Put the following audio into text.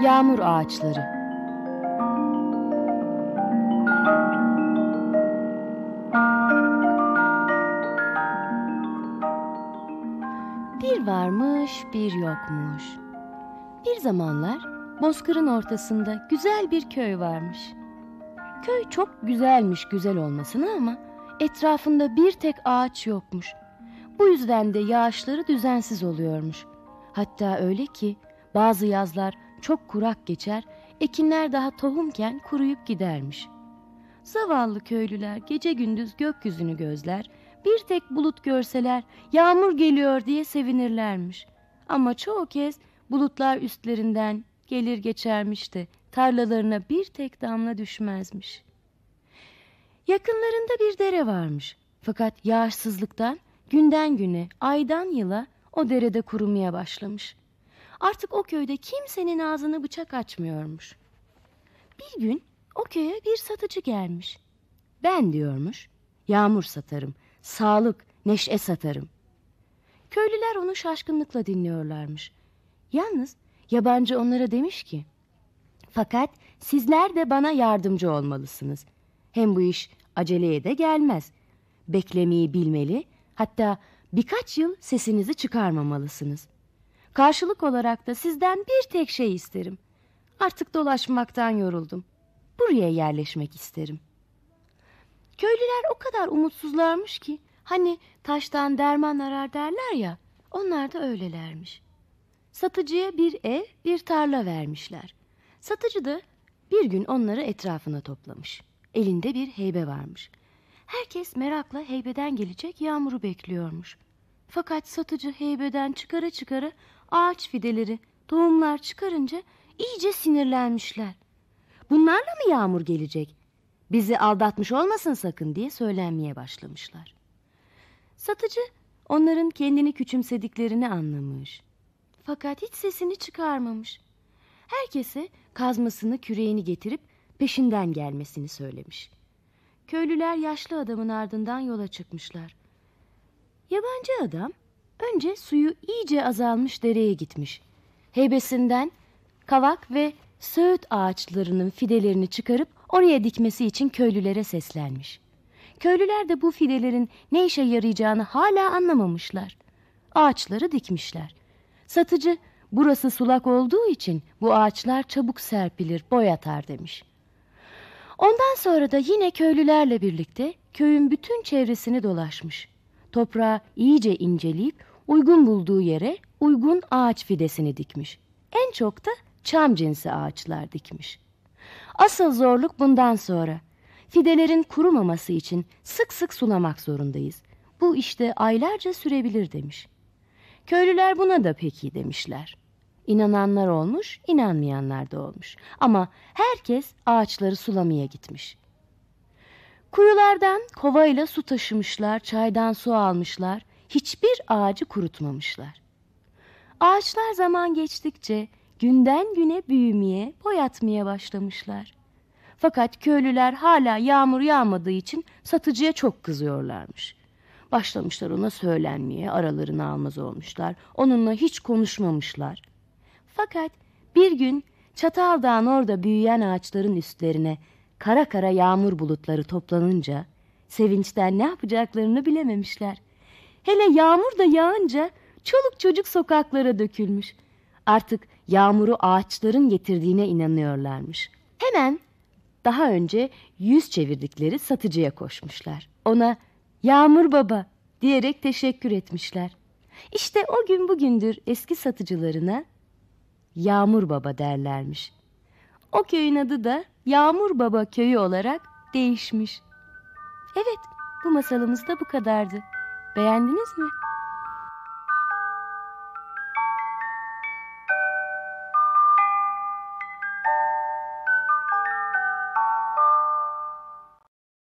Yağmur ağaçları. Bir varmış, bir yokmuş. Bir zamanlar bozkırın ortasında güzel bir köy varmış. Köy çok güzelmiş güzel olmasına ama etrafında bir tek ağaç yokmuş. Bu yüzden de yağışları düzensiz oluyormuş. Hatta öyle ki bazı yazlar çok kurak geçer, ekinler daha tohumken kuruyup gidermiş. Zavallı köylüler gece gündüz gökyüzünü gözler, bir tek bulut görseler yağmur geliyor diye sevinirlermiş. Ama çoğu kez bulutlar üstlerinden gelir geçermiş de tarlalarına bir tek damla düşmezmiş. Yakınlarında bir dere varmış. Fakat yağışsızlıktan günden güne, aydan yıla o derede kurumaya başlamış. Artık o köyde kimsenin ağzını bıçak açmıyormuş. Bir gün o köye bir satıcı gelmiş. Ben diyormuş, yağmur satarım, sağlık, neşe satarım. Köylüler onu şaşkınlıkla dinliyorlarmış. Yalnız yabancı onlara demiş ki, fakat sizler de bana yardımcı olmalısınız. Hem bu iş aceleye de gelmez. Beklemeyi bilmeli, hatta birkaç yıl sesinizi çıkarmamalısınız. Karşılık olarak da sizden bir tek şey isterim. Artık dolaşmaktan yoruldum. Buraya yerleşmek isterim. Köylüler o kadar umutsuzlarmış ki, hani taştan derman arar derler ya, onlar da öylelermiş. Satıcıya bir ev, bir tarla vermişler. Satıcı da bir gün onları etrafına toplamış. Elinde bir heybe varmış. Herkes merakla heybeden gelecek yağmuru bekliyormuş. Fakat satıcı heybeden çıkara çıkara ağaç fideleri, tohumlar çıkarınca iyice sinirlenmişler. Bunlarla mı yağmur gelecek? Bizi aldatmış olmasın sakın diye söylenmeye başlamışlar. Satıcı onların kendini küçümsediklerini anlamış. Fakat hiç sesini çıkarmamış. Herkese kazmasını, küreğini getirip peşinden gelmesini söylemiş. Köylüler yaşlı adamın ardından yola çıkmışlar. Yabancı adam önce suyu iyice azalmış dereye gitmiş. Heybesinden kavak ve söğüt ağaçlarının fidelerini çıkarıp oraya dikmesi için köylülere seslenmiş. Köylüler de bu fidelerin ne işe yarayacağını hala anlamamışlar. Ağaçları dikmişler. Satıcı burası sulak olduğu için bu ağaçlar çabuk serpilir, boy atar demiş. Ondan sonra da yine köylülerle birlikte köyün bütün çevresini dolaşmış. Toprağı iyice inceleyip uygun bulduğu yere uygun ağaç fidesini dikmiş. En çok da çam cinsi ağaçlar dikmiş. Asıl zorluk bundan sonra. Fidelerin kurumaması için sık sık sulamak zorundayız. Bu işte aylarca sürebilir demiş. Köylüler buna da peki demişler. İnananlar olmuş, inanmayanlar da olmuş. Ama herkes ağaçları sulamaya gitmiş. Kuyulardan kovayla su taşımışlar, çaydan su almışlar. Hiçbir ağacı kurutmamışlar. Ağaçlar zaman geçtikçe günden güne büyümeye, boy atmaya başlamışlar. Fakat köylüler hala yağmur yağmadığı için satıcıya çok kızıyorlarmış. Başlamışlar ona söylenmeye, aralarını almaz olmuşlar. Onunla hiç konuşmamışlar. Fakat bir gün Çataldağ'ın orada büyüyen ağaçların üstlerine kara kara yağmur bulutları toplanınca sevinçten ne yapacaklarını bilememişler. Hele yağmur da yağınca çoluk çocuk sokaklara dökülmüş. Artık yağmuru ağaçların getirdiğine inanıyorlarmış. Hemen daha önce yüz çevirdikleri satıcıya koşmuşlar. Ona "Yağmur baba" diyerek teşekkür etmişler. İşte o gün bugündür eski satıcılarına Yağmur Baba derlermiş. O köyün adı da Yağmur Baba köyü olarak değişmiş. Evet, bu masalımız da bu kadardı. Beğendiniz mi?